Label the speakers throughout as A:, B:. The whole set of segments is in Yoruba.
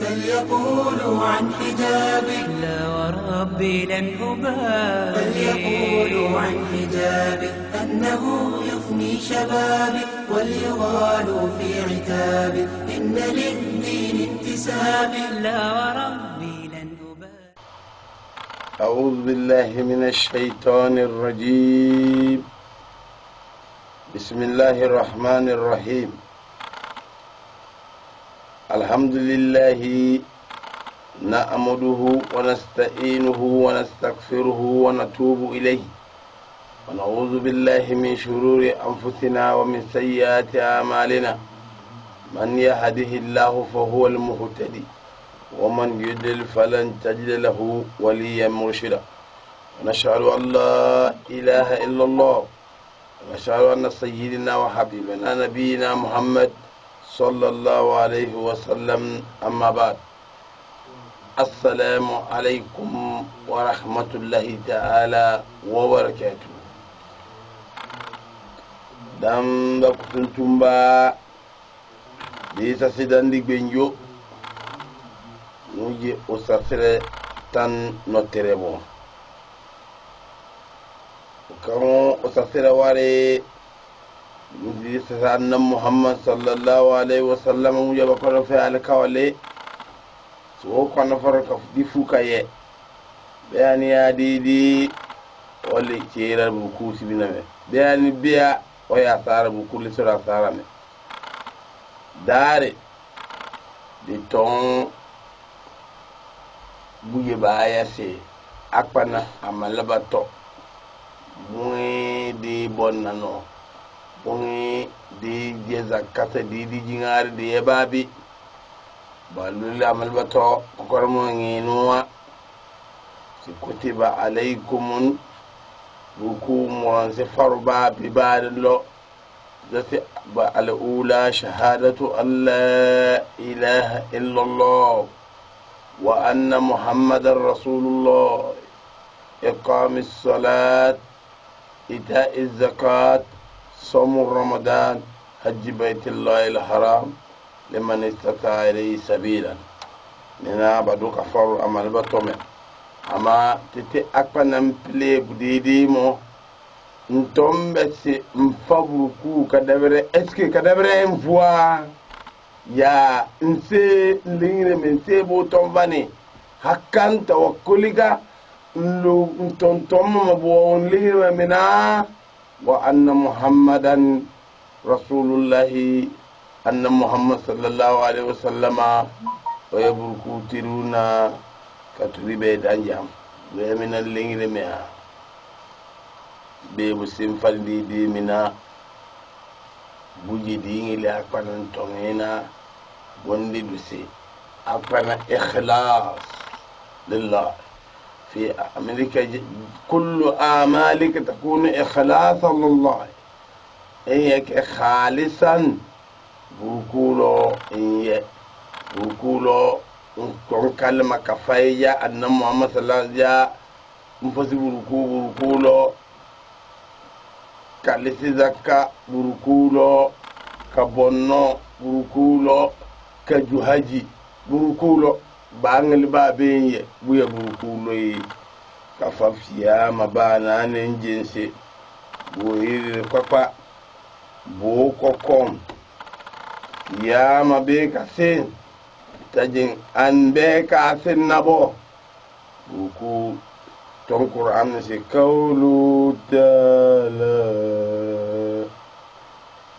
A: فليقولوا عن حجابك
B: لا وربي لن أبالي.
A: فليقولوا عن حجابك أنه يفني شبابك، وليغالوا في عتابك إن للدين انتسابك.
B: لا وربي لن أبالي.
C: أعوذ بالله من الشيطان الرجيم. بسم الله الرحمن الرحيم. الحمد لله نعمده ونستعينه ونستغفره ونتوب إليه، ونعوذ بالله من شرور أنفسنا ومن سيئات أعمالنا. من يهده الله فهو المهتدي، ومن يضلل فلن تجد له وليا مرشدا. ونشهد أن لا إله إلا الله، ونشهد أن سيدنا وحبيبنا نبينا محمد صلى الله عليه وسلم. أما بعد، السلام عليكم ورحمة الله تعالى وبركاته. دم بكتنتمبا ديسا سيدان دي بنجو نوجي أسافر تان نوتريبو كانوا أسافر واري نوجي سيدنا محمد صلى الله عليه وسلم نوجي بكرة في الكوالي سو كنا فرق دي فوكاية بياني يا دي ولي تيرا بكوسي بينامي بياني بيا ويا سارة بكل سورة سارة مي داري دي تون buye baya se akpana amalabato mui di bonnano mui di jeza kata di jingari di ebabi balul amalabato kormo nginuwa si kutiba alaykumun bukum wa se farba bi badlo dati ba al ula shahadatu alla ilaha illa allah وأن محمد رسول الله، إقام الصلاة، إيتاء الزكاة، صوم رمضان، حج بيت الله الحرام لمن استطاع إليه سبيلا. ننا بدو كفر أمال بطمة أما تتي أكبر نمبلي بديدي مو نتوم بس مفبركو كدبرة اسكي كدبرة مفوا ya nse lingre mense bo tombane hakkan tawakkulika lu ntontom bo lingre mina wa anna muhammadan rasulullah, anna muhammad sallallahu alaihi wasallama wa yabruku tiruna katuribe danjam be mina lingre mea be bu simfaldi di mina buji dingi le akwana ntongena bondi dusi akwana ikhlas lillah في أمريكا كل أعمالك تكون إخلاصا لله، هيك خالصا بقولوا إيه بقولوا كون كلمة كفاية أن محمد صلى الله عليه وسلم مفسر بقولوا kalisi zakka burukulo kabonno burukulo kajuhaji burukulo bangal babenye buya burukulo yi kafafiya mabana nenjense boyire kwakwa bo kokom ya mabe kasen tajin an be kasen nabo buruku ton Qur'an se qawlu ta'ala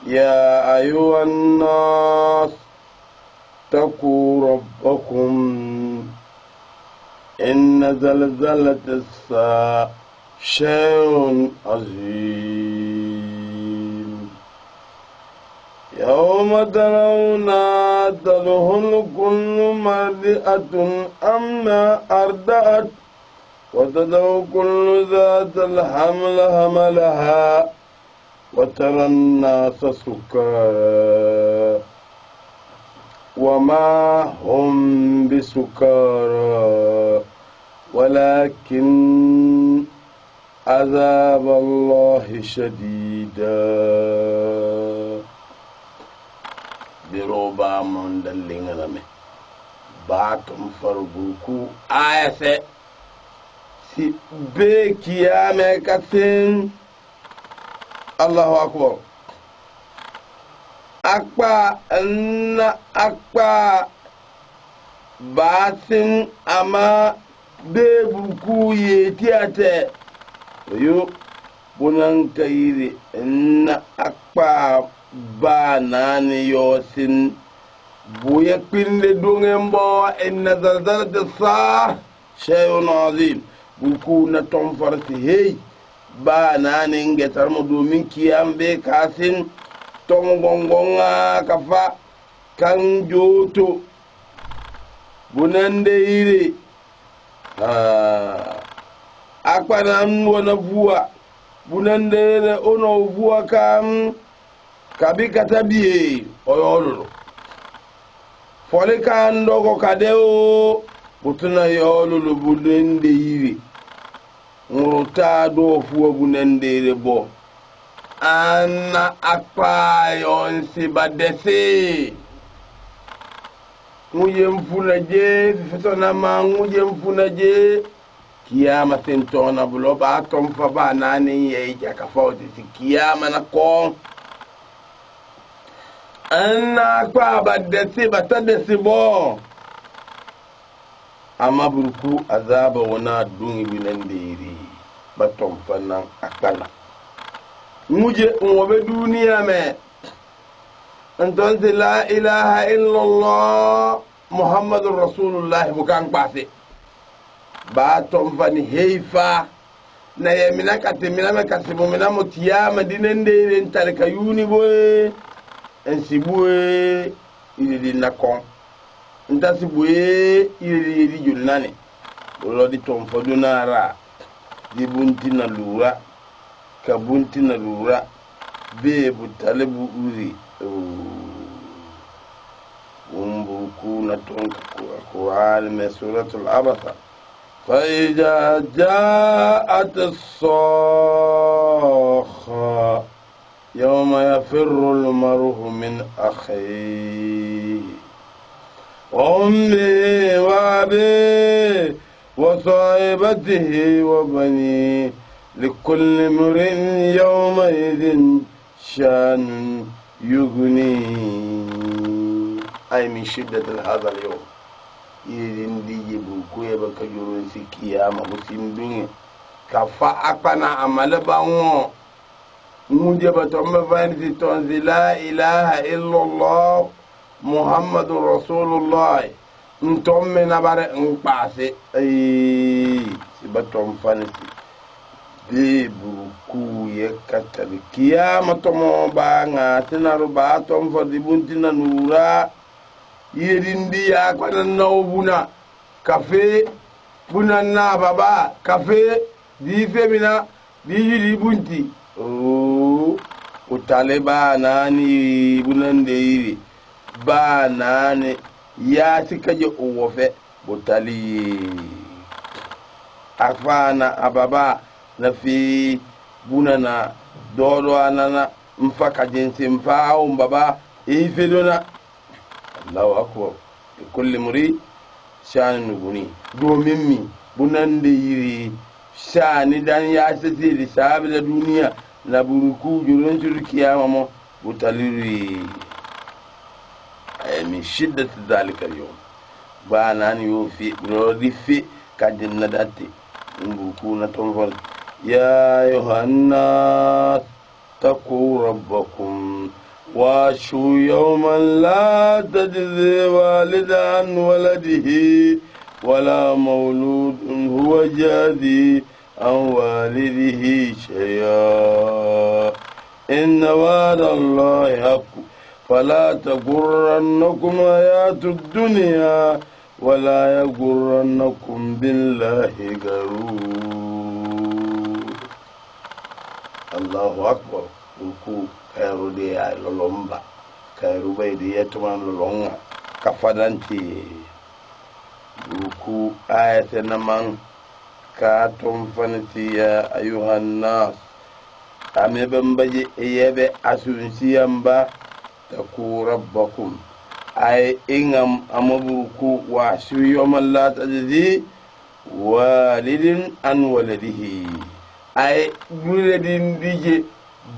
C: ya ayyuhan nas taqu rabbakum inna zalzalata as-sa'a shay'un 'azim yawma tarawna tadkhulu kullu mardi'atin amma arda'at وتدعو كل ذات الحمل حملها وترى الناس سكارى وما هم بسكارى ولكن عذاب الله شديدا. بروبا من دلين رمي baatum farbuku ayase si be kiyame kasin Allahu akbar akpa basin ama be buku yetiate yo bunan kayiri na akpa ba nani yosin buya pinde dungembo inna zalzalata sa shay'un azim buku na ton farti hey ba nani ngetar mo domin kiyambe kasin tom gongonga kafa kan joto bunande ire akpanan wona vuwa bunande ono vuwa kam kabi katabiye oyolo fole kan dogo kadeo butuna yolo bunande ire nguruta do fuwa bunande ire bo ana akpa yon si badese muje mfunaje fitona ma muje mfunaje kiyama tentona bulo ba tom fa ba nani ye jaka fawti si kiyama na ko ana akpa badese batadese bo ama burku azaba wana dungi binandiri batom fa nan akala muje ngobe duniya me entonces la ilaha illallah muhammadur rasulullah bukan pase ba tom fani heifa na yemina katemina me kasibo mina mutiyama dinende ren talka yuni boy ensibue ili nakon ntasibue ili julnane lodi tom fodunara dibunti na lura kabunti na lura bebu talebu uri ومبوكونة القرآن من سورة العبثة فإذا جاءت الصاخة يوم يفر المرء من أخيه وأمه وأبيه وصاحبته وبنيه لكل امرئ يومئذ شان يغني أي من شدة هذا اليوم يرين دي يبوكو يبكى يرون سكيا مبسين دوني كفا أقنا عمل باون مجيبة مفانسي تنزي لا إله إلا الله محمد رسول الله انتم من نبار انقاسي أي سبتم فانسي buku ye katali kiyama tomo ba nga tinaru ba tom fo dibuntina nura yedindi ya kwana nawbuna kafe buna na baba kafe di femina di yidi bunti utale ba nani bunande yiri ba nani ya sikaje uwofe butali afana ababa na fi bunana dodo anana mfaka jinsi mfao mbaba ifedona Allahu akbar kulli muri shan nuguni domin mi bunande yiri shani dan ya sati di sabila duniya na buruku jurun turkiya mamo butaliri ay min shiddati dhalika al-yawm banan yufi rodifi kadin nadati buruku na tonfal يا أيها الناس اتقوا ربكم واشوا يوما لا تجزي والد عن ولده ولا مولود هو جازي عن والده شيئا إن وعد الله حق فلا تغرنكم حياة الدنيا ولا يغرنكم بالله غرور Allahu akbar uku kairu de ya lolomba kairu bai de ya tuman lolonga kafadanti uku ayata naman ka tumfanti ya ayuhan nas ame bambaje yebe asunsi yamba taku rabbakum ay ingam amaburuku wa yawman la tajzi walidin an waladihi ay buledin dije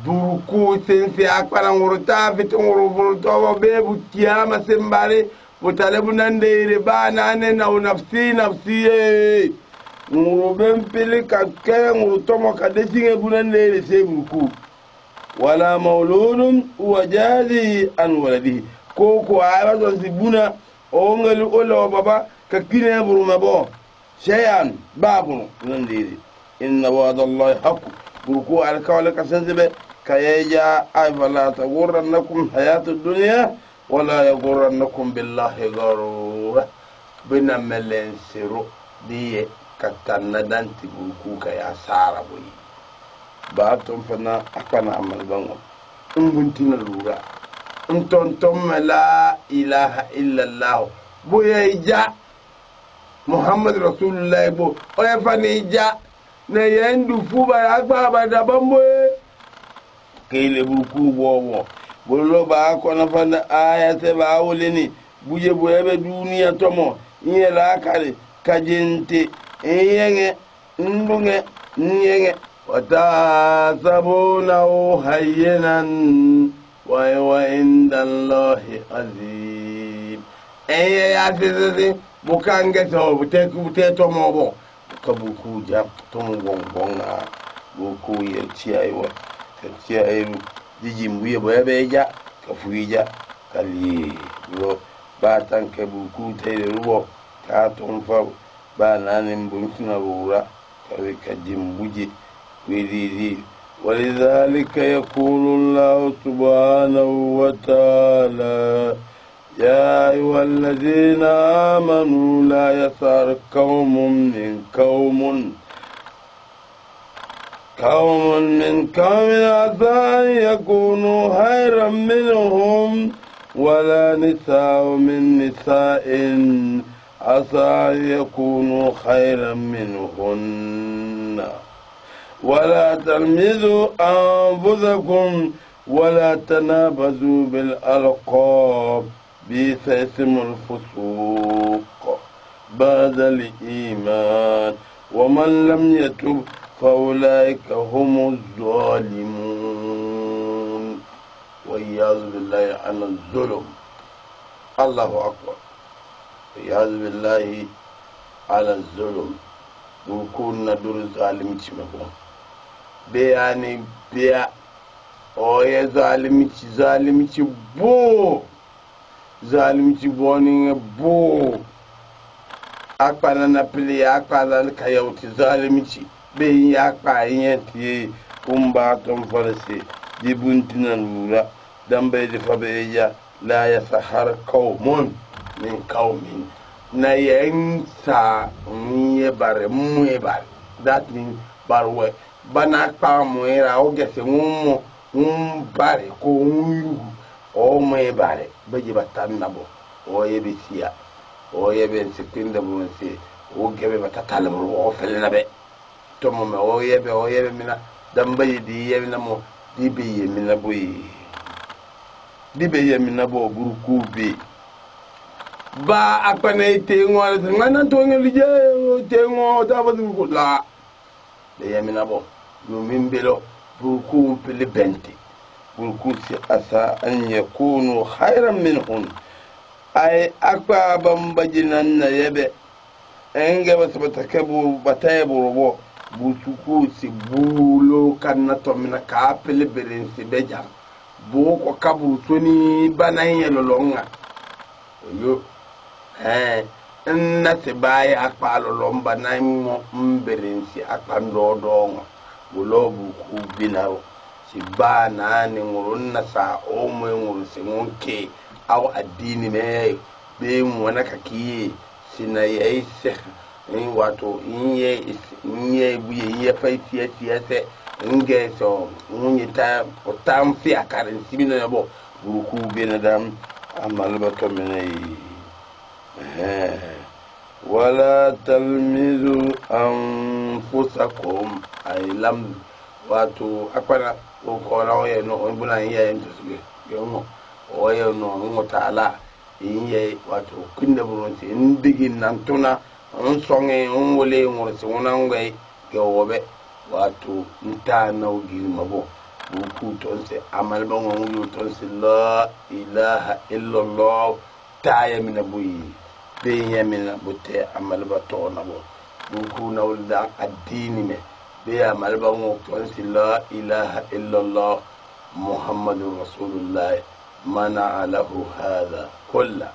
C: buruku sense akpana ngurta fitunguru buruto bebu kiyama sembare butalebu nandere bana ne na nafsi nafsi nguru bempili kakke nguru tomo kadesinge bunandere se buruku wala mauludun wajazi an waladihi koko ayba don sibuna o ngali olo baba kakine buruma bo shayan babun nandiri inna wa'dallahi haqqu buruku alkawla kasanzibe kayeja ay fala taghurrannakum hayatud dunya wala yaghurrannakum billahi gharur bina melen siru diye katanna danti buruku kaya sara boyi ba ton fana akana amal bango umbuntina lura untontom la ilaha illallah boyeja muhammad rasulullah bo oya fanija ne yendu fuba agba bada bambo kele buku bowo bolo ba ko na fanda aya te ba woleni buje boyebe duniya tomo yela kale kajente yenge ndunge nyenge watasabuna hayyinan wa inda allahi azim ya sisi bukange so bute tomo bo kabuku jam tomo gongonga buku yelci aywa kalci ayru dijimbuye boyabeja kafuija kali ro batan kabuku tayre rubo ka ton fa ba nanin buntuna rura kawe kajimbuje wiriri ولذلك يقول الله سبحانه وتعالى يا أيها الذين آمنوا لا يسخر قوم من قوم عسى أن يكونوا خيرا منهم ولا نساء من نساء عسى أن يكونوا خيرا منهن ولا تلمزوا أنفسكم ولا تنابزوا بالألقاب بئس اسم الفسوق بعد الإيمان ومن لم يتب فأولئك هم الظالمون والعياذ بالله عن الظلم الله أكبر والعياذ بالله على الظلم بكون ندور ظالم تشمكم بياني بيا oye zalimici bo zalimici boni bo akpana na pili akpana ka yauti zalimici be yakpa yenti kumba ton farse dibuntina lura dambe de fabeja la yasahar qaumun min qaumin na yensa niye bare muye bare that means barwe bana pa muera o gese ngumo bare ko yu o me bare beje batanna bo o yebe siya o yebe sekinda bo se o gebe batatala mo o felna be to mo me o yebe mina dambe di yebe na mo di be yemina boyi di be yemina bo buruku be ba akwane te ngwa ngana to ngeli je te ngwa ta ba du la de yemina bo no mimbelo buruku pili benti buruku si asa an yakunu khairan minhun ay akwa bambajinan na yebe enge basabata kebu batayebu robo busuku si bulo kanna to mina ka pili berin si beja bu ko kaburu toni bananye lolonga yo na se baye akpa lolomba na mo mberin si akpa ndodonga bulobu ku binaro si ba na ni ngurun na sa o mo ngurun si ngonke aw addini me be mu wana kaki sina yayi se ni wato inye buye ye faiti se nge so munyi ta o tamfi akarin sibino yabo buruku binadam amal bakamene wala talmizu anfusakum ay lam wato akwana ko la oye no on bula yin yin tasbe yomo oye no ngo taala in yayi wato kunna buronti in digin nan tuna in songe in wole ngorsi wonan gai gawobe wato nta naugi mabo buku tonse amal ba ngongu tonse la ilaha illallah taya mina buyi be yamina butte amal ba to nabo buku nawlda addini me be amal ba ngongu tonse la ilaha illallah muhammadur rasulullah mana lahu hadha kullu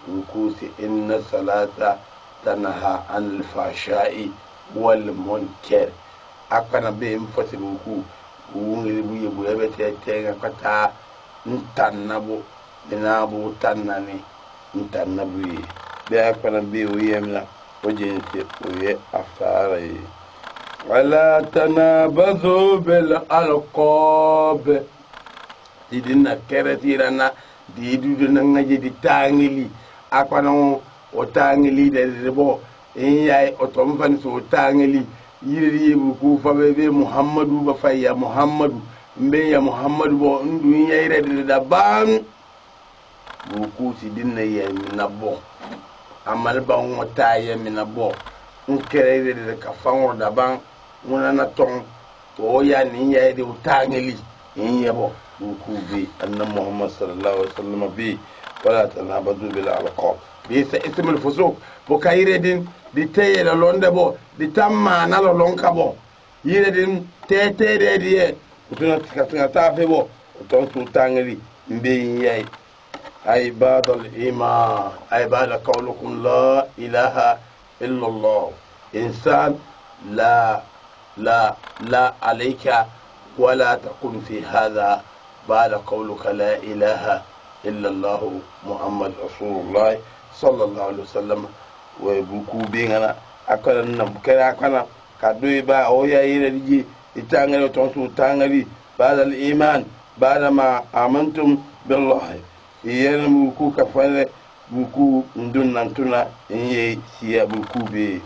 C: buku inna salata tanaha anil fashai wal munkar akana be mfati buku ngiri buye buye bete tenga kata ntannabo dinabo tannani ntannabu be akana be uyemna ojense uye afare wala tanabazu bil alqab didina keretirana didu nangaje di tangili akana o tangili de bo in yayi o tomfan so tangili yiri buku fabe be muhammadu ba fayya muhammadu mbe ya muhammadu bo ndu yayre da ban buku si dinna yemina bo amal ba ngota yemina bo nkere de ka fango da ban munana ton o ya ni yayde utangeli in yabo buku bi anna muhammad sallallahu alaihi wasallam bi wala tanabadu bil alqab bi sa ismul fusuq bo kayre din di teye la londe bo di tamma na lo lonka bo yire din tete de die utuna tika tafe bo uton su tangeli mbe yai ay badal iman ay bada qawlukum la ilaha illa allah insan la alayka wala taqum fi hadha bada qawluka la ilaha illa allah muhammad rasulullah sallallahu alaihi wasallam wa buku bengana akala nam kala akana kadoi ba o ya yire diji itangale ton su tangali badal iman bada ma amantum billahi yen buku kafale buku ndun nantuna inye siya buku be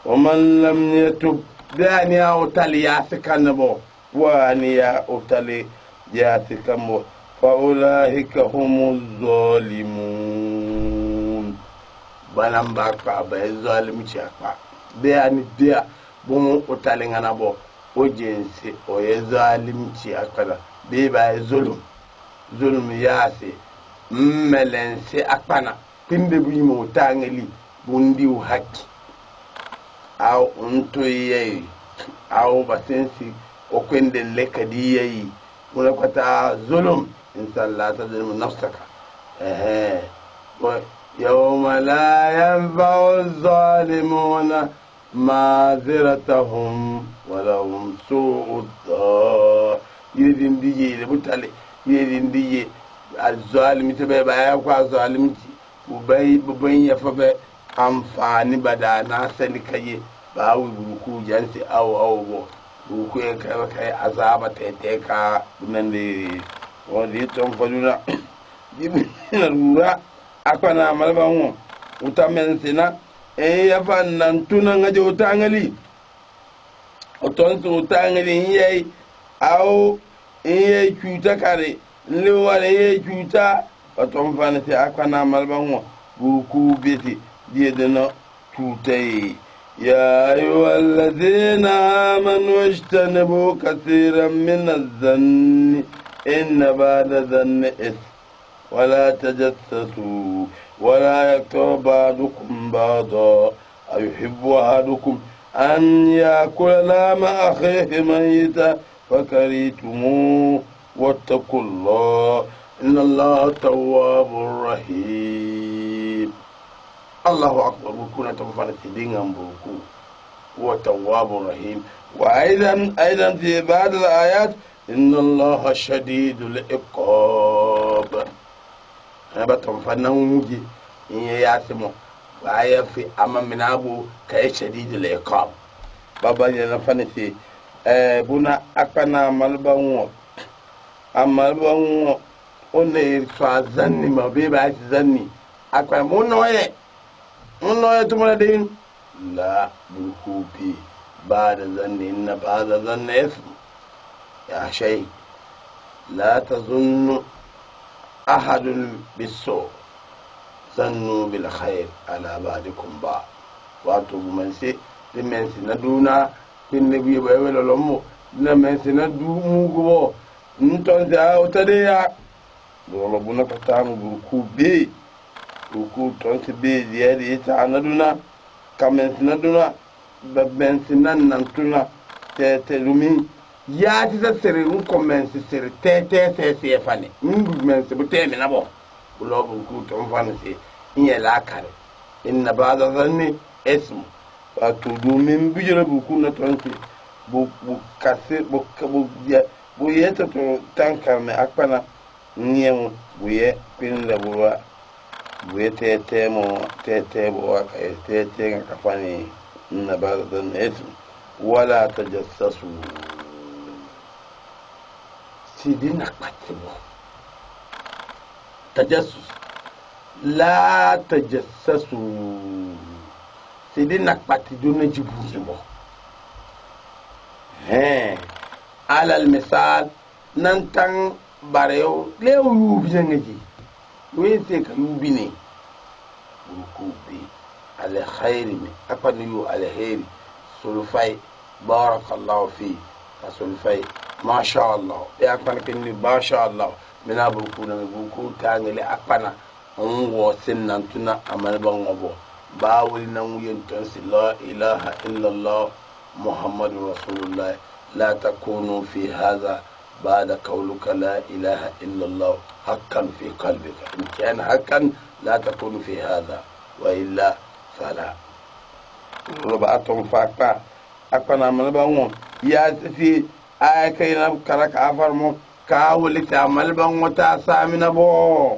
C: o man lam yatub dani o tali yasikanbo wa ni ya o tali yasikanbo fa ulaika humuz zalimun balam ba pa ba zalim ci akpa be ani dia bon o talengana bo o jense o ye zalim ci akala be ba zulum yase melense akpana pimbe bu yimo tangeli bundi o hakki aw onto yeyi aw basensi o kwende lekadi yeyi mona kota zulum inshallah tadum nafsaka يوم لا ينفع الظالمون معذرتهم ولهم سوء الدار يدين ديجي لبطالي يدين ديجي الظالم تبقى بايقوا الظالم وبين يفبه amfani bada na sani kaye ba wi buku jansi aw buku e kai azaba tete ka dunande wodi ton faduna dibina rura akwana malba hu utamen sina ya fan nan tunan ngaje utangali oton su utangali yayi aw yayi cuta kare le wala yayi cuta oton fan sai akwana malba hu buku beti ديدنا توتي يا أيها الذين آمنوا اجتنبوا كثيرا من الظن إن بعد الظن إثم ولا تجسسوا ولا يغتب بعضكم بعضا أيحب أحدكم أن يأكل لحم أخيه ميتا فكرهتموه واتقوا الله إن الله تواب رحيم الله أكبر بكون تنفعل تدينهم بكو هو تواب رحيم وأيضا في بعض الآيات إن الله شديد العقاب أنا بتنفعنا ونجي إن ياسمو وآية في أمام من أبو كأي شديد العقاب بابا ينفعني في بنا أكنا ملبانو أمالبانو أني فازني ما بيبعث زني أكنا منوية تمردين لا بالكوبي بعد ظن إن بعد ظن إثم يا شيء لا تظن أحد بالسوء zannu bil khair ala ba'dikum ba wato bumanse de mensi na duna pinne bi ba wala lomo na mensi na du mugo nton da otade ya dolo buna katamu burku be burku ton se be diari ta anaduna kamensi na duna babbensi nan tuna te lumi ya ti sa sere un commence sere te fane ndu mensi bu te na bo ulo burku ton fane se in la kare inna ba'da dhanni ismu wato domin bijira buku na tonki bu kase bu yeta to tankar me akpana nyen bu ye pin la buwa bu ye tete bo wa tete ga kafani inna ba'da dhanni ismu wala tajassasu sidina kwatimo tajassus la tajassasu sidi nakpati dona jibuji mo alal misal nan tan bareo lew yubi ngaji we se ka yubi ne rukubi al khairi mi akpan yu al khairi sulfai barakallahu fi sulfai ma sha Allah ya akpan kin li ma sha Allah mina buku na buku tangale akpana on wo sin nan tuna amal ban ngobo bawul nan yen ton si la ilaha illa Allah muhammadur rasulullah la takunu fi hadha بعد قولك لا إله إلا الله حقا في قلبك إن كان حقا لا تكون في هذا وإلا فلا ربعتهم فاقا أقنا من بانون يا في آية كينا كرك أفرمو كاولي تعمل بانو تاسا من أبو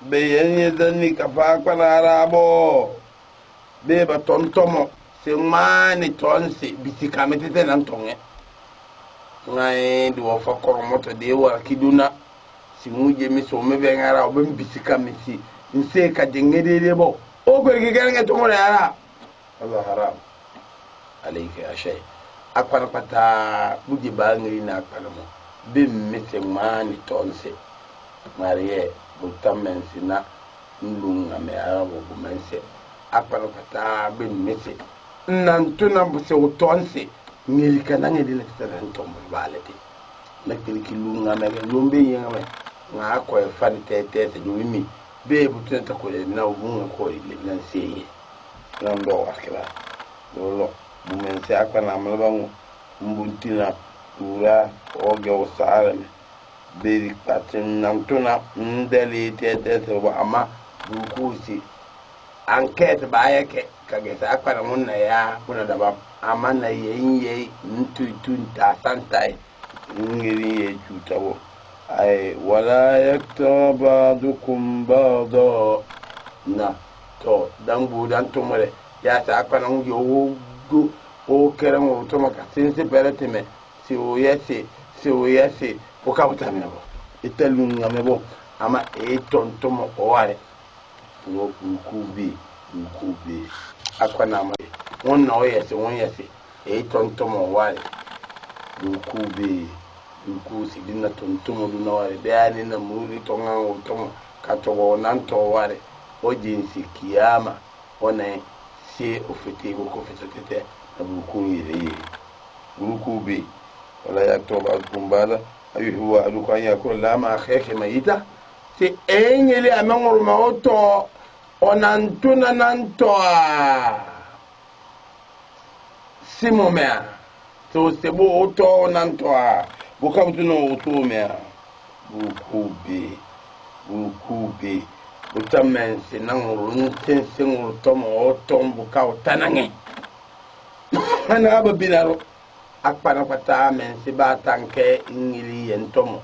C: بيين يدني كفاقا نارابو بيبا تونتومو سيماني تونسي بسيكامتي تنانتوني ngai do fa koromoto de war kiduna si muje mi so me be ngara o be bisika mi si nse ka jengede de bo o ko ki ganga to mo yara Allah haram alayka ashay akwana pata buje ba ngiri na akwana mo be mete mani tonse mariye bu tamen sina ndunga me arabo bu mense akwana pata be mete nan tuna bu se tonse ngeli kana ngedi la tsaran tombo balati nakeli kilunga na lombe yenga me nga ko e fan tete do mimi be bu tenta ko le na ubunga ko le nan seye nan do akira do bu men se akana malbangu mbuntina tura o go saarame be patin nan tuna ndeli tete so ama bu ko si enquête ba yake kage sa akana munna ya kuna da ba amana yeye ntunta santai ngiri ye chutawo ay wala yaktabadukum ba'da na to dangu dan tumare ya ta akana yo go o keramo to maka sense pereteme si o yese o ka butamina bo italunga mebo ama e tontomo o ware no kubi akwana ma won na oyese won yese e tontomo wale duku si dinna tontomo du na wale bayani na muri tonga o tomo ka to nan to wale o jinsi kiyama ona si ofete ko fetete na duku yele duku be wala yaktoba kumbala ayuhu wa aluka yakul la ma khekhe mayita si engeli amangor ma oto onantuna nantoa simomea to sebo oto nantoa bukamtuno otomea bukube utamense nanguru ntense nguru tomo otombu ka utanange ana ababinaro akpana kwata mense batanke ingili yentomo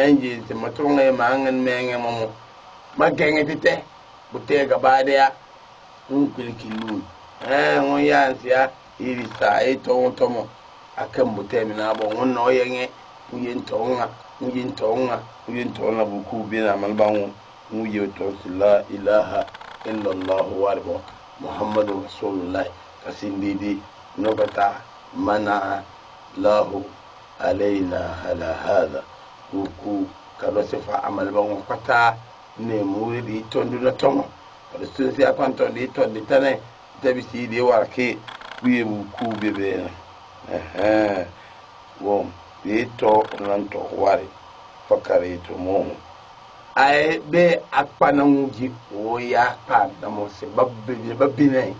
C: enje se matonga mangan menge momo magenge tete butega baadea unkulikilu won yansia irisa eto tomo akam butemi na bo won no yenge uyentonga buku bina malbangu muye to la ilaha illa allah wa muhammadur rasulullah kasindidi nobata mana lahu alaina ala hada buku kalo sifa amal bangu kata ne muri di tondu na tomo wala sun si akon ton di ton di tane tabi si di warke wiye bu ku bebe wo di to nan to wari fakare to mo ay be akpanangi o ya pa na mo se babbe ne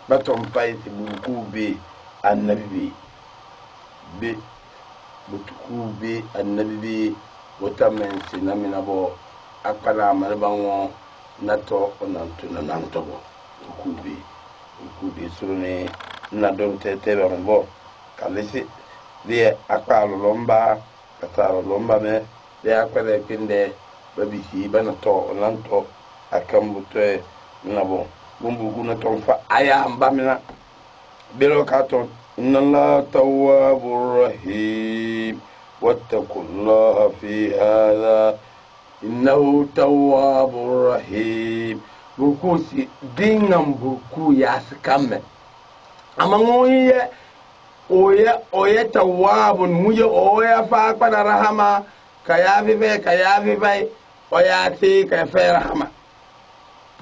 C: batom pay ti bu ku be annabi be butuku be annabi wata men sinamina bo akpana malbango nato onantu nananto bo kubi surune na don tete bo kalisi de akpalo lomba kataro lomba me de akpale pinde babisi banato onanto akambuto nabo bumbu kuna tonfa aya ambamina belo katon inna allaha tawwabur rahim واتقوا الله في هذا إنه تواب رحيم بكوسي دينام بكو ياسكامه أما oye tawabun muye oya fa kwana rahama kayafi bai oya ti ka fa rahama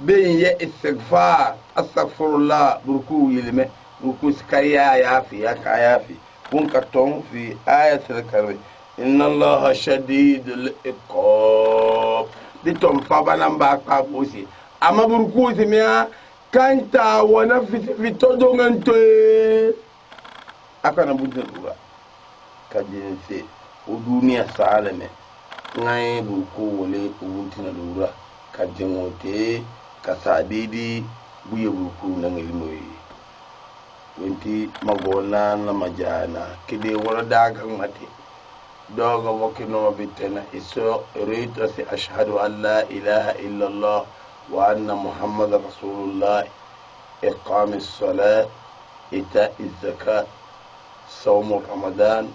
C: bin ya istighfar astaghfirullah burku yilme burku skaya yafi ya kayafi kun katon fi ayatul karim inna allaha shadidul iqab ditom fabanan ba ka kusi amma burku miya kanta wana fito donganto akana budin ruwa kadin se o duniya salame ngai burku wale ubuntina lura kadin wote kasadidi buye burku nan ilmoyi wenti magona na majana kide wala daga mate doga wokino bitena iso rito si ashhadu an la ilaha illa allah wa anna muhammadar rasulullah iqamis salat ita'iz zakat صوم رمضان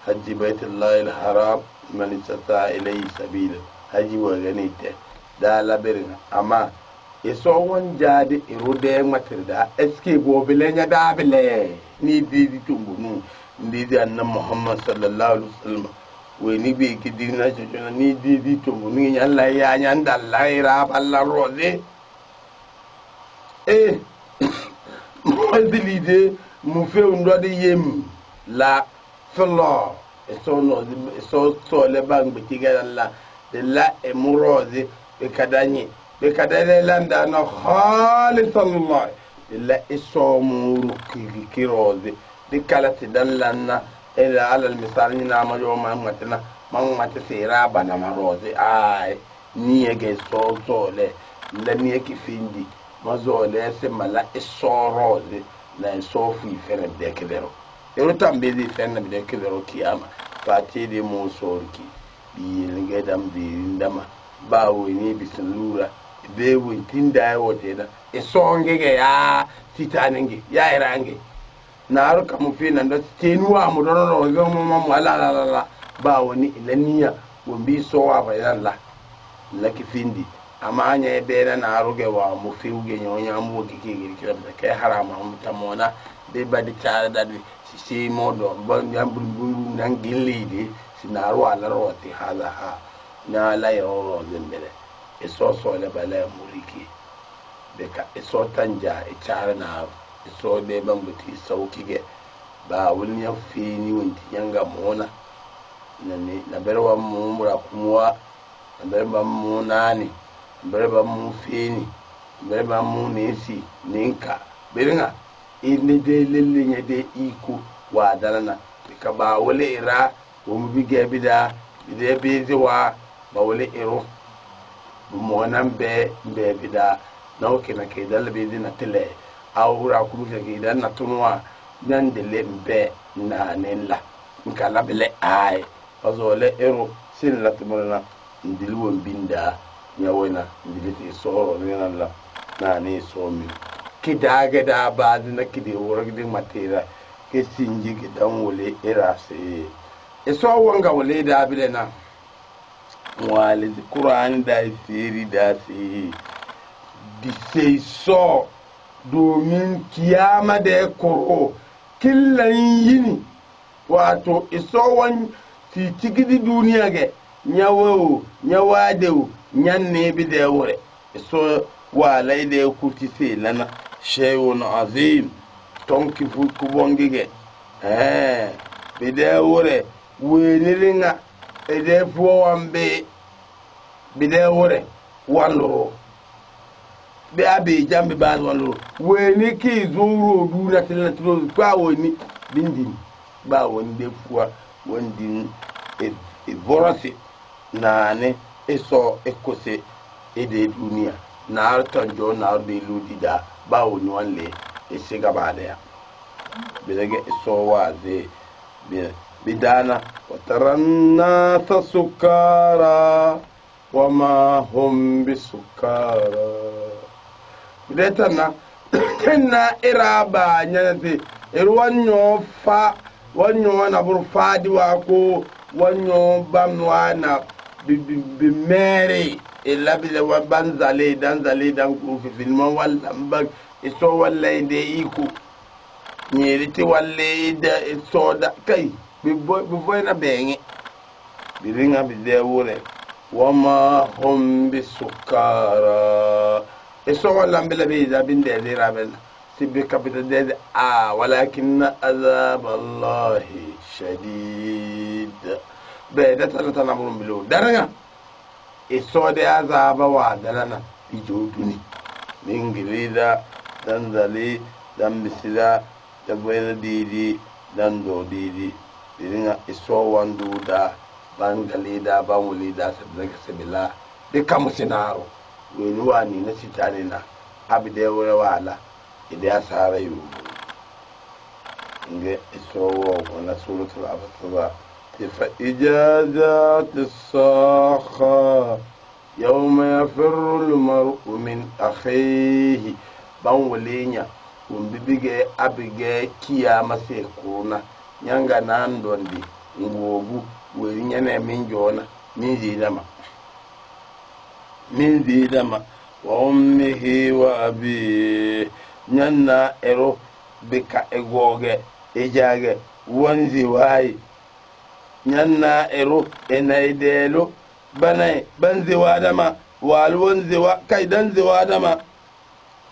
C: حج بيت الله الحرام من استطاع إليه سبيلا حج وغنيته دا لبرنا أما يسوون جادي إرودة ماتردا إسكي بوبلenya da bele ni di tumbunu ni di anna Muhammad sallallahu alaihi wasallam we ni be kidina jona ni di tumbunu ni Allah ya nyanda laira balla rode mo dilide mu fe ndode yem la flo so le bang bitiga la de la e murode be kadanye landa no khalisallah illa isomu kiroze de kalati dallanna ila ala almisal ni na ma yo man mate sira bana maroze ay ni ege so le la ni ki findi mazo le se mala isoroze la sofi fere de kedero yoro tambe di fenna de kedero kiyama fati de mo sorki bi ngedam bi ndama bawo ni bisulura be wintinda wote da isongege ya titanenge ya irange naru kamu fi nan da tenuwa mu don no ga mu ala bawo ni ilaniya wombi so wa fa yalla laki findi amma anya be na naru ge wa mu fi uge nyonya mu kike kiram da kai harama mu tamona be badi tare da si modo ban yambul nan gillidi sinaru ala roti hala ha na la yo zembele so le bala muliki be ka so tanja e tare na so be bambuti saukige ba wulnya fini wonti yanga mona nani na berwa mu mura kumwa na berwa mu nani berwa mu fini berwa mu nesi ninka beringa inni de lellinya de iku wa dalana ka ba wole ira wo mu bige bida bide bezi wa ba wole iro monan be bida nawo kina ke dalbe dina tele awura kuru ke dan na tunwa nan de lembe na nella nkala bele ay azole ero sin la tumana ndili won binda nyawena ndili ti soro nena la na ni somi kidaga da ba na kide wora gidin matera ke sinji gidan wole irase eso wanga wole da bile na wale Qur'an da siri da si di sei so domin kiyama da koro killan yini wato iso wan ti tigidi duniya ge nyawo nyawade nyanne bi de wore so wala ide kuti se lana shay'un azim tonki fu kubongige bi de wore weniringa ide fuwa wambe bi de wore wallo be abi jambe ba wallo weni ki zuru duna tilatro ba woni bindin ba woni de fuwa wondin e borasi nane eso ekose ede dunia na tonjo na de ludida ba woni wanle e siga ba da ya bilage eso waze bidana wataranna tasukara wama hum bisukara bidetana kenna iraba nyati irwanyo fa wanyo na burfadi wako wanyo bamwa na bimere elabile wa banzale danzale dan ku filman walla mbag iso walla inde iku nyeriti walle da iso da kai biboy na bengi biringa bide wure wama hum bisukara iso walla mbele be da binde de rabel sibbi kapita de walakin azab allah shadid be da tana mun bilo daranga iso de azaba wa dalana ijoduni min girida dan zali dan bisida da bayar didi dan do didi biringa iso wandu da bangali da bamuli da sabdaga sabila dukkan musinaro wani wani na sitani na abide wala ida sarayu nge iso wana suratul abasa fa ijazat as-sakha yawma yafirru al-mar'u min akhihi ban walinya bige abige kiyama se kuna nyanga nan dondi ngobu weri nyane min jona min zidama wa ummihi wa abi nyanna ero bika egoge ejage wanzi wai nyanna ero enaidelo banai banzi wadama wal wanzi wa kaidan ziwadama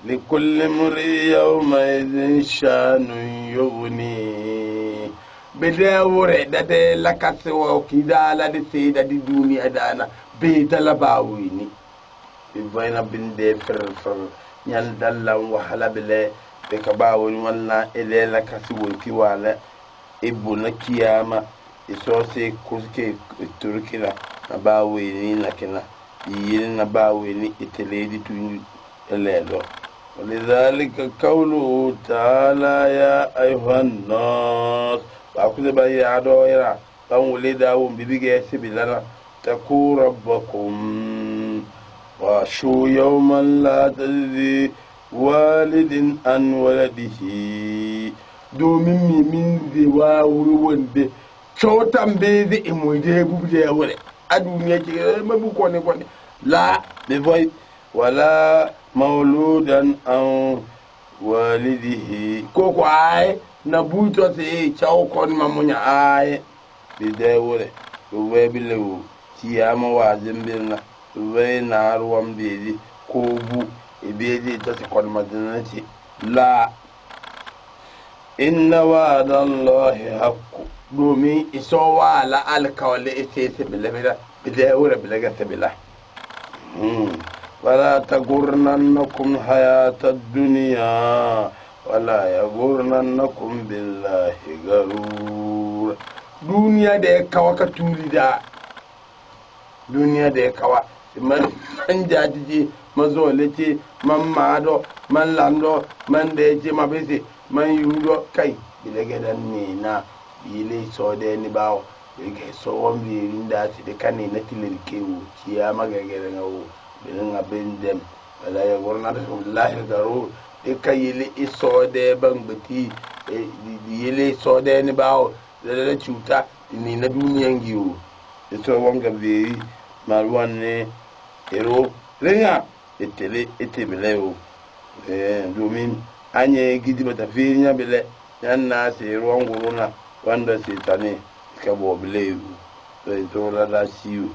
C: لكل امرئ يومئذ شان يغني بدور دده لكاسي وكيدا لا دي سيدا دي دنيا دانا بيدلا باويني بينا بند فرفر ñan dallam wahala bele be ka baawoni walla ele lakasi wonki wala ibuna kiyama isose kuske turkina na baawoni nakina yin na baawoni iteledi tu elelo ولذلك قوله تعالى يا أيها الناس فأخذ بأي عدويرا فأولدهم ببقى سبيلنا تقوا ربكم وشو يوما لا تجزي والد عن ولده دومين من ذي واورون بي شوتان بيزي إموجه ببجه ولي أدوني أجي ما بكوني كوني لا بفاي ولا مولودا أو والده كوكو آي نبوتو سي چاو كون مامونيا آي بداولي وويبلو تياما وازمبلنا وي نار وامبيدي كوبو إبيدي تسي كون مدنتي لا إن وعد الله حق دومي إسوا على الكولي إسيسي بلا بداولي بلا سبلا ولا تغرنكم حياة الدنيا ولا يغرنكم بالله غرور دنيا ده كوا كتوليدا دنيا ده كوا من جاجي مزولتي من مادو من لاندو من ديجي مابيسي من يودو كاي بيلغدان نينا بيلي سودي ني باو بيلغي سووم بي رينداتي دي كاني نتيلي كيو كياما غغيرنغو bilinga bindem wala ya gorna billahi darur de kayili isode bangbati di yele sode ni bawo da chuta ni na duniyan giwo to wonga be marwan ne ero lenga etebeleo domin anye gidi bata finya bele yanna se ronguruna wanda se tane ka bo bele to la siu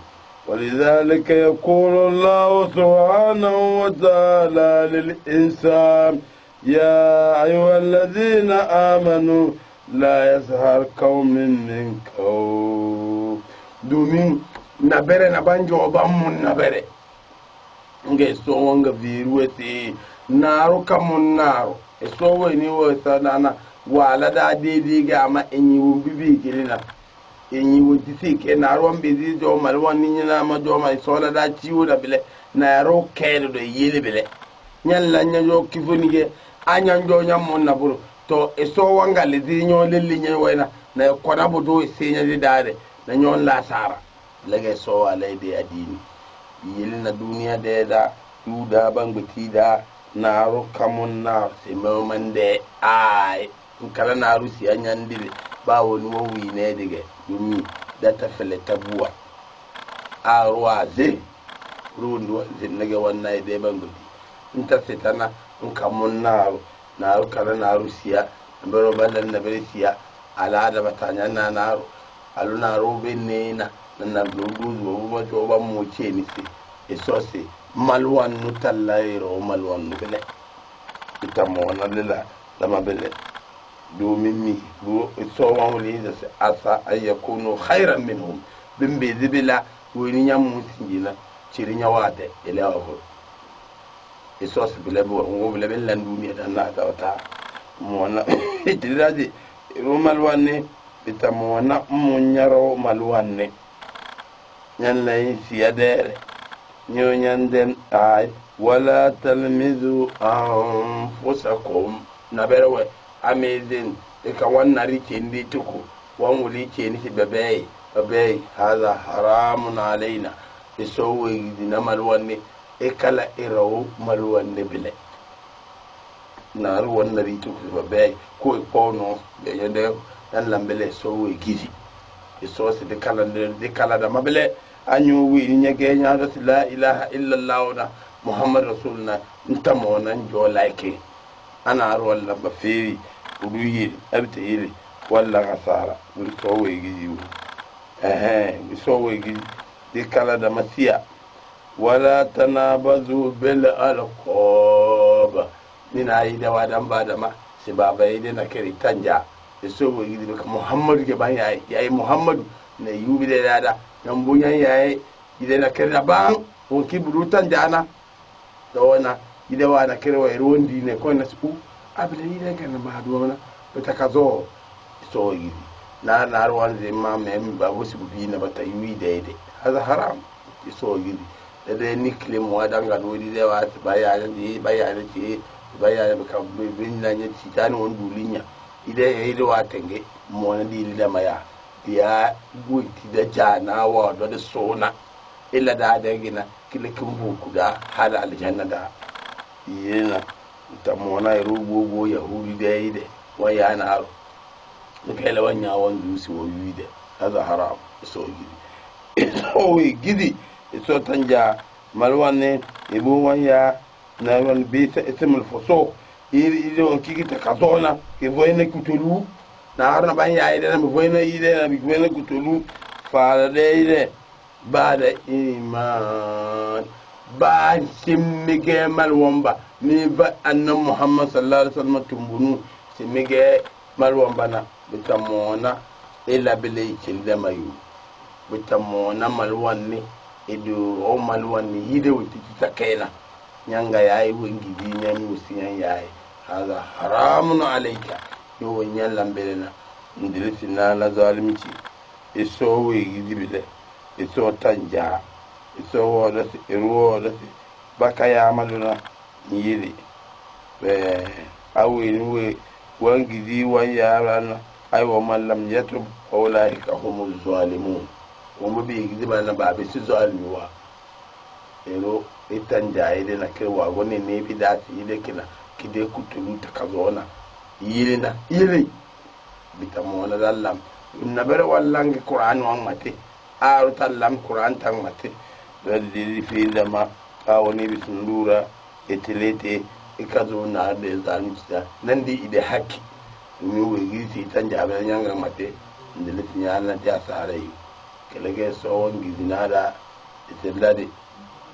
C: ولذلك يقول الله سبحانه وتعالى للإنسان يا أيها الذين آمنوا لا يسهر قوم من قوم دومين نبرة نبانجو بامون نبرة nge so wanga viruete naru kamun naru so wani wata nana wala da dede ga ma enyi wo bibi kilina enyi wo disi ke naru an bezi jo malwan ni na ma jo ma so la da ciwo da bile naru kede do yele bile nyalla nyajo kifoni ge anyan jo nyam mon na buru to so wanga le di nyo lelli nyen wayna na ko na bodo se nya di dare na nyon la sara lege so wala de adini yili na duniya da yuda bangbati da naru kamun na se mamande ai kala naru si anyandire ba woni wo wi ne dige dumi da ta fele tabuwa arwa ze rundu zinnage wannan de bangbati inta setana kamun naru kala naru siya baro balan na bere siya ala da batanya na naru alu naru benena na dudu wo to ba mo cheni se esosi malwan nutallairo malwan bele itamo na lela lama bele do mimi do so wawli da se asa ayakunu khairan minhum bimbe dibila woni nyamu tinjina ciri nyawade elewo esosi bele bo ngo bele bele duniya da na ta mo na diraji ro malwan ne itamo na mo nyaro malwan ne nyan lay siyadere nyo nyanden ay wala talmizu anfusakum naberewe amazing ka wannari kendi tuku wan wuli keni bebe hada haramun alaina isowe dina malwanne kala irawo malwanne bile naru wannari tuku bebe ko pono be yende dan lambele sowe gidi isosi de kala da mabele anyu wi nyege nyaado la ilaha illa allah da muhammad rasulna ntamo nan jo like ana ro walla ba fewi udu yiri abita yiri walla gasara wi to we gidi wi so we gidi de kala da masiya wala tanabazu bil alqab min ayida wadan badama si baba yide na keri tanja so we gidi ka muhammad ke ban yayi muhammad ne yubi de dada yan bunyan yayi ide na keri ban on ki burutan jana do wana ide wa na keri wa rondi ne ko na su abile ide kan ma do na betakazo so gidi na ruwan zai ma men ba wasu bi na bata yubi de hada haram so gidi da nikle mu wadanga do ide wa bayanan ce ka bin na ne titani won dulinya ide yayi wa tenge mo na di da maya ya guti da jana wa da sona illa da gina kilikin buku da hada aljanna da yana ta mo na rugogo yahudi da yi da waya na aro kai la wanya wanzu su woyi da hada haram so gidi so gidi so tanja malwane ibu wanya na wal bita ismul fusuq iri on kiki ta kazona ke voyne kutulu na harna ban yayi da mu voyne ide na bi voyne kutulu fara de ba da iman ba simmige malwamba ni ba annan muhammad sallallahu alaihi wasallam tumbunu simmige malwamba na bitamona ila bilay kilda mayu bitamona malwanni idu o malwanni yide wuti takena nyanga yayi wengi di nyani usiyan yayi hada haramun alayka yo nyan lambelena ndirisi na la zalimci iso we gidibile iso tanja iso wala irwo baka ya maluna yiri be awi we wangi di wan yarana ay wa man lam yatub ulaika humuz zalimun wo bi gidiba na ba bi si zalimi wa ero itanja ide na kewa woni ne bi dati ide kina kide kutulu ta kazona yiri bitamona dallam nabere wallangi qur'an wa mate aru tallam qur'an tan mate dalili fi dama kawoni bisundura etilete ikazo na de zanista nandi ide hakki mi wegi ti tanja be nyanga mate ndele tinyala ta sare kelege so wangi dinada itellade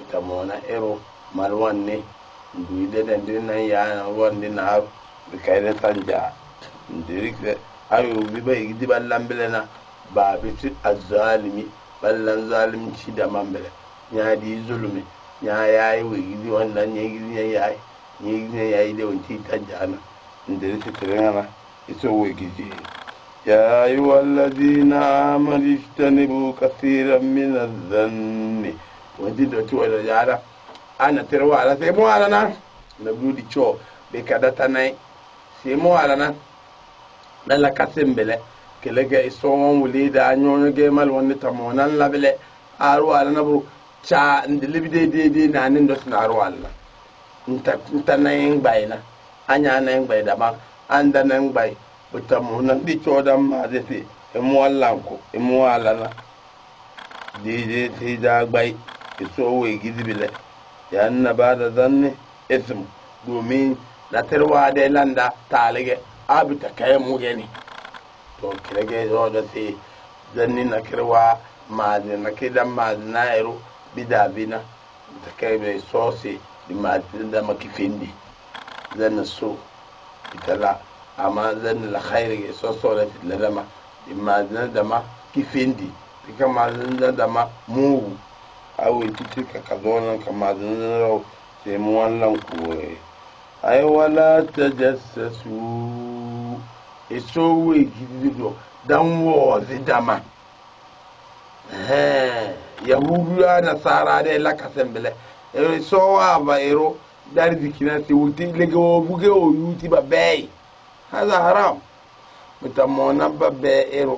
C: itamona ero malwanne nduide den dinna ya wonde na be kayre tanja ndirikre ayo biba igidi ballambelena ba biti azzalimi ballan zalimci da mambele nya di zulumi nya yayi we gidi wannan nya gidi yayi da wanti tajana ndirikre tirana ito we gidi يا أيها الذين آمنوا اجتنبوا كثيرا من الظن وجد تقول يا أنا تروى على سيمو على نا نبلو شو بكذا تناي سيمو على نا لا كاسم بله كلك إسوم وليد أنيون جمال ونتمونا لا بله أرو على نبرو شا ندلي بدي نانين دوس نارو على نت نايم باينا أني نايم باي دما أنت نايم باي butamuna ndi chodam madete emwallanko emwalana dije tida gbay iso we gidibile ya annabada zanni ism domin la terwa de landa talige abita kay mugeni to kirege roda se zanni na kirwa madin na kidan madina ero bidabina ta kay be sosi di madin da makifindi zanna so itala amma zan la khairi so la lama imma zan dama kifindi kama zan dama mu awu titika kadona kama zan raw sai mu wallan ku ay wala tajassasu iso we gidido dan wo zidama yahudu na sara de la kasembele so wa ba ero dar dikina ti wuti lego buge o yuti ba bay هذا حرام بتمونا ببئرو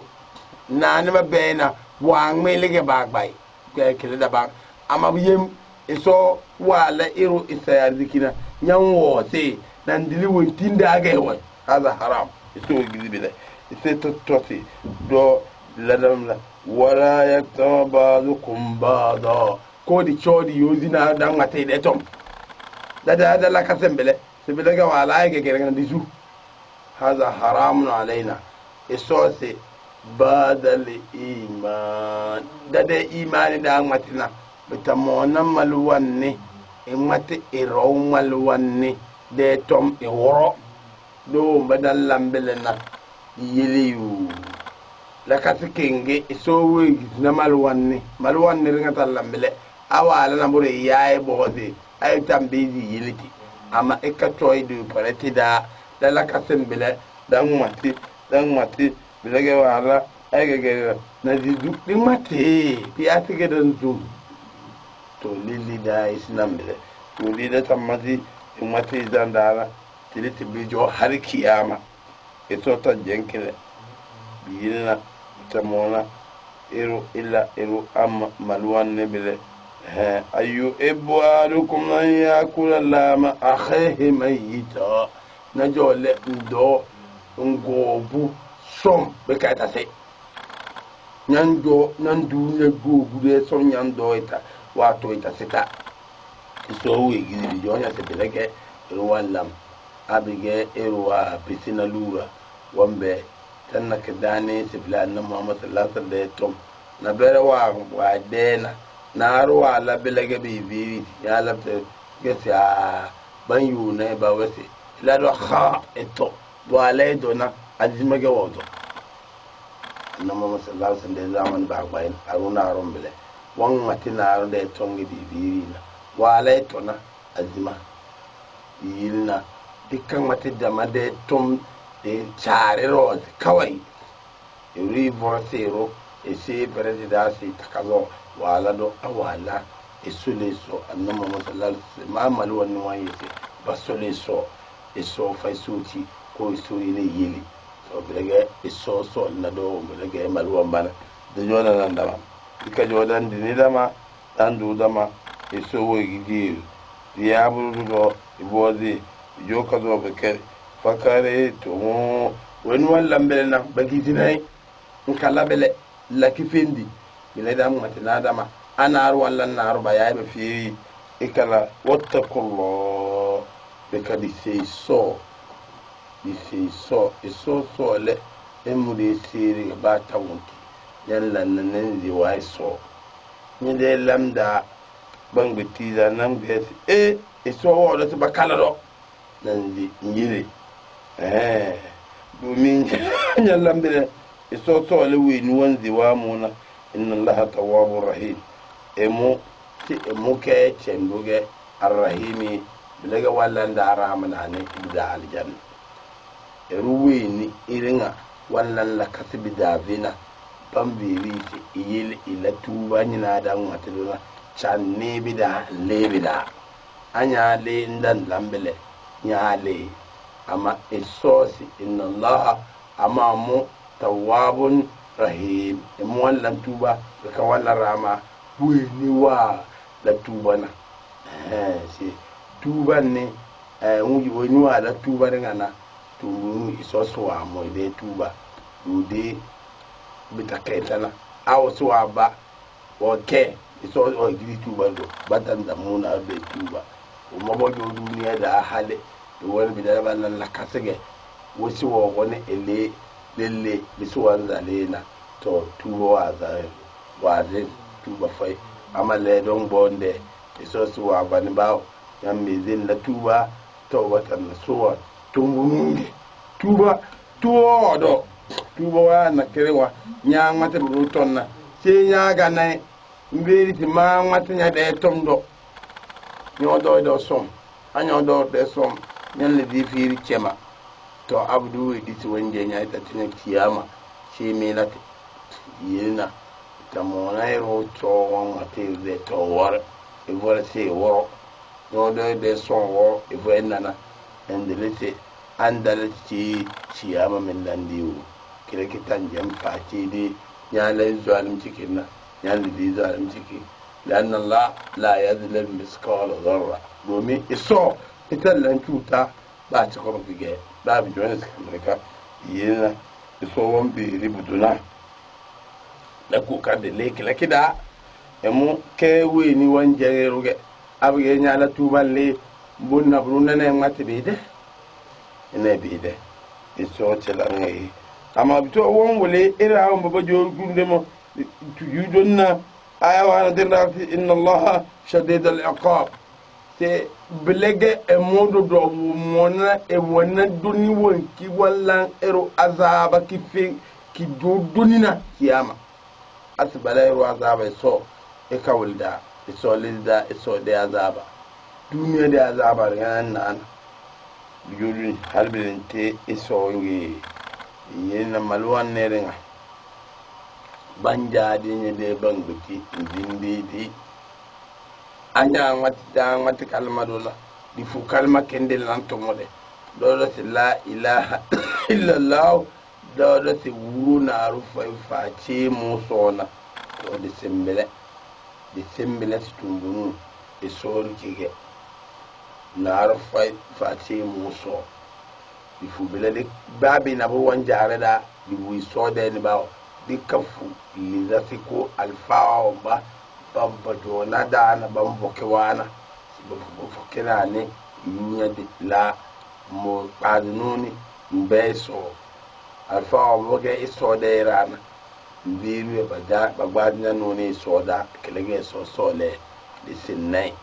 C: نان ببئنا وان ميلك باق باي كده دبا اما بيم اسو ولا ايرو اسيار ديكنا نيان ووتي نان دلي وونتين داغي وي هذا حرام اسو غيدي بلا اسي توتي دو لدم لا ولا يكتب بعضكم بعضا كودي تشودي يوزينا دان ماتي دتوم دا لا كاسمبله سبيلغا ولا ايغا غيرغا ديسو هذا حرام علينا إسوسي بعد الإيمان ده إيمان ده أمتنا بتمونا ملواني إمتى إرو ملواني ده توم إورو دو بدل لامبلنا يليو لكاتكينجي إسوي نملواني ملواني رنغتا لامبلة أوالا نبوري ياي بوزي أي تنبيزي يلتي أما إكتوي دو بريتي دا la kasen bele dan mati bilage wala ay gege na didu di mati bi atige dan zum to lili da islam bele to lili da tamati mati dan dara tiliti bi jo har kiyama eto ta jenkele bilina tamona ero illa ero am malwan ne bele ayu ibwalukum an yakula lama akhihi mayita na jole ndo ngobu som be kayta se nyando nandu ne gobu de som nyando ita wato ita sita so we gidi jo nya se belege wallam abige erwa pisina lura wambe tanna kedane se blan Muhammad sallallahu alaihi wasallam na bere wa dena na ruwa la belege bi bi ya labte gesa ban yu ne ba wasi la do kha eto wala dona azimage wodo na Muhammad sallallahu alaihi wasallam zaman ba bayin aruna rombele wan matina ro de tongi bi bi na wala tona azima yilna dikkan mati da made tom de chare ro kawai yuri vorasero ese presidasi takazo wala do awala isuleso annabi Muhammad sallallahu alaihi wasallam amal wannan waye ce basuleso iso faisuti ko iso ile yili so bilage iso so na do bilage malwan bana da jona nan dama dika jodan dini dama dan du dama iso wo gidi ya buru do ibodi jo ka zo beke fakare to wani wallan bele na bagi dinai in kala bele lakifindi bile da matina dama anar wallan nar ba yayi ba fi ikala wattaqullah bekadi sei so iso le emuri siri ba ta wonti yalla nan di wai so ni de lamda bang betiza nam ges iso wo do ba kala do nan di nyire domin nya lambe iso so le wi ni wanzi wa muna inna allaha tawwabur rahim emu ke cenduge arrahimi bilaga wallanda aramana ne da aljanna ruwini iringa wallan la kasbi davina bambiri ci iyil ila tuba nyina da ngwatuluna channe bida lebida anya le ndan lambele nyale ama isosi inna allaha ama mu tawwabun rahim emu wallan tuba ka wallan rama ni wa la tuba na si tuba ne woni wa la tuba ngana tu isoso wa mo de tuba de bitaketana aw so ba oke iso o gidi tuba do batan da muna be tuba o mabo do duniya da hale do wani bidara ballan la kasage wosi wo woni ele lelle bisu wanzale na to tuba wa za wa de tuba fai amale don bonde isoso wa bani bawo yan mezin la tuba to watan suwa tungunungi tuba tuodo tuba wa na kerewa nya ngate bu tonna se nya ga na mberi ti ma ngate nya de tomdo nyodo do som anyo do de som nyen le di firi chema to abdu di ti wonje nya ta tin kiyama se me la yina tamona ero to won ate de to war e wora se woro nyodo de som wo e venana endelete andal ci ciyama min landiwo kire kitan jam faci di nyale zalim cikin na nyale di zalim ciki lanna Allah la yadhlim misqal dharra domin iso ita lan cuta ba ci ko bige ba bi jones kamar yina iso won bi ribuduna da ku ka de lekila kida emu ke we ni wan jeruge abge nyala tuballe bunna brunna ne ngati be de ina bi de iso cela ngai ama bito won wole ira on baba jo gunde mo yudonna aya wa dirra inna allaha shadid al-iqab te blege e modo do mona e wona doni won ki wallan ero azaba ki fe ki do donina kiyama asbala ero azaba so e kawulda iso lilda iso de azaba duniya de azaba nan yuri halbilin te iso ngi yena malwan nerenga banja dinye de banguti dindi di anya ngati kalma dola di fu kalma kendel nan to mode do la ilaha illa allah do ti wuna rufa fa ce mu sona to di sembele stumbunu iso rikige nar fati muso di fu belade babi na bo wan jare da di wi so de ni bawo di kafu li zafiko alfa ba bamba do na da na bambo kewana bo fokena ne nya di la mo padnuni mbeso alfa bo ge iso de rana biru ba da ba gwadna no ne so da kelege so le di sinnai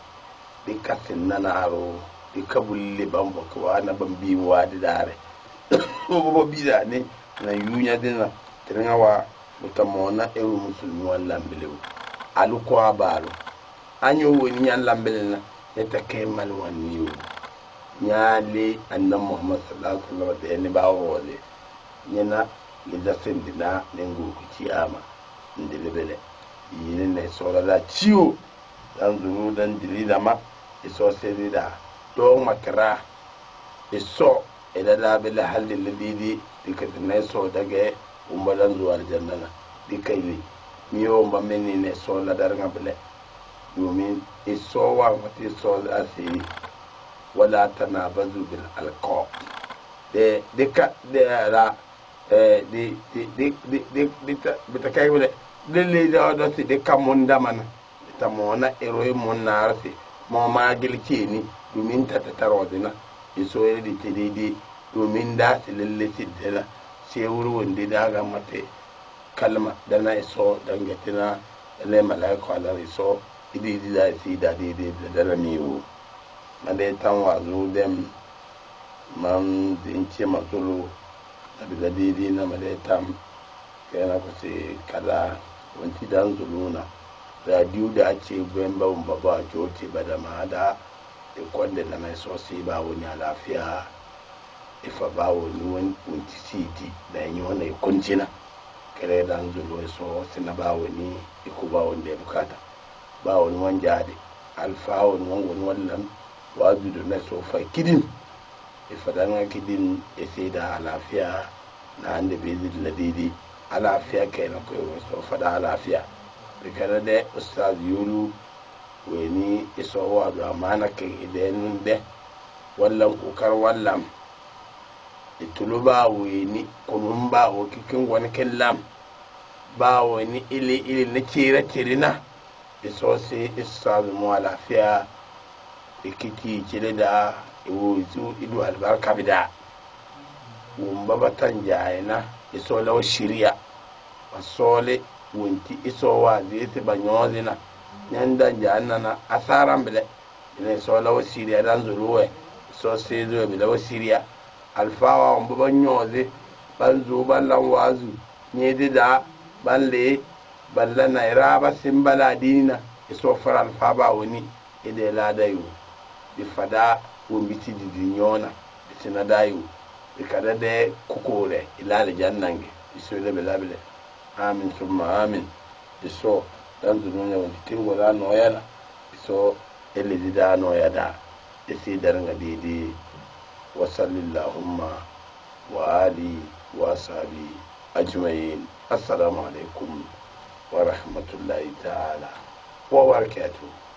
C: di kasin nanaro di kabulle bambo ko wana bambi wadi dare bo bida ne na yunya dina trenga wa mutamona e musulmi wala mbelew alu ko abalu anyo woni nyan lambele na eta kemal waniyo nyaale annam muhammad sallallahu alaihi wasallam de ne bawole nyena le dasendina nengo ko ciyama ndelebele yine ne sola la ciwo dan zuru dan dilida ma iso serida do makra iso ila la bil hal alladhi dikatne so dage umbadan zuwa aljanna dikaili miyo mbameni ne so la dar ngable domin iso wa mati so asi wala tanabazu bil alqa de dika de la de bitakai wala lele do si de kamunda mana tamona eroy monarsi mo magil ceni domin ta tarodina iso yedi tedidi domin da lalle sidela sai wuri wanda da ga mate kalma da na iso dangatina ele malaika ala so idi da si da de da ramiwo mande tan wazu dem man din ce masulu da didi na mande tam kana ko se kala wanti dan zuluna radio da ce bemba baba jote badama da e konde na mai so si ba woni lafiya ifa ba woni wanti siti da yi wannan kuncina kare dan zulo so sina ba woni iku ba wanda bukata ba wani wanjade alfa wani wangon wallan wajudu na so fa kidin ifa dan kidin e sai da lafiya na hande bezid ladidi lafiya kai na koyo so fa da lafiya bikara da ustaz yulu weni iso wa da mana kai idan de wallan kokar wallan ituluba weni kunun ba ho kikin wani kallam ba wani ili na kira iso sai ustaz mu lafiya ikiti kire da iwuzu idu albarka bida wumba batan jayina iso law shiriya wasole wunti iso wa zai banyozina nyanda janna asaran bile ne so law shiriya dan zuruwe so sai zo bi law shiriya alfawa wumba banyoze banzu ballan wazu ne da balle balla na iraba simbala dina iso fara alfaba woni ide ladayu di fada wombiti di nyona itina dayu ikada de kukore ilale jannange iso le belabele amin summa amin iso dan dunya woni tingo la no yana iso ele dida no yada isi daranga didi wa sallallahu wa ali wa sahbi ajma'in assalamu alaikum wa rahmatullahi ta'ala wa barakatuh